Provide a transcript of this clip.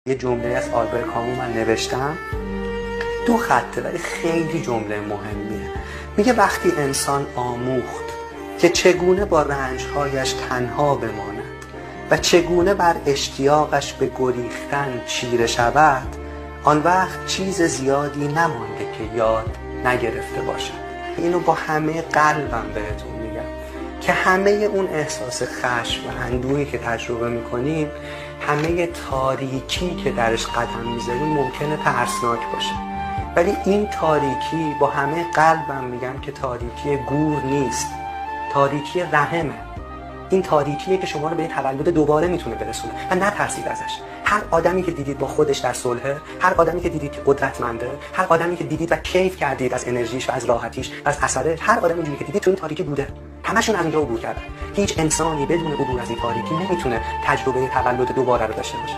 یه جمله از آلبر کامو من نوشتم، 2 خطه ولی خیلی جمله مهمیه. میگه وقتی انسان آموخت که چگونه با رنجهایش تنها بماند و چگونه بر اشتیاقش به گریختن چیره شود، آن وقت چیز زیادی نمانده که یاد نگرفته باشد. اینو با همه قلبم بهتون میگم که همه اون احساس خشم و اندوهی که تجربه میکنیم، همه تاریکی که درش قدم میذاریم ممکنه ترسناک باشه، ولی این تاریکی با همه قلبم میگم که تاریکی گور نیست، تاریکی رحمه. این تاریکیه که شما رو به تولد دوباره میتونه برسونه و نترسید ازش. هر آدمی که دیدید با خودش در صلحه، هر آدمی که دیدید که قدرتمنده، هر آدمی که دیدید و کیف کردید از انرژیش و از راحتیش و از اثرش، هر آدمی اینجوری که دیدید تو این تاریکی بوده، همشون از اونجا عبور کردن. هیچ انسانی بدون عبور از این تاریکی نمیتونه تجربه تولد دوباره رو داشته باشه.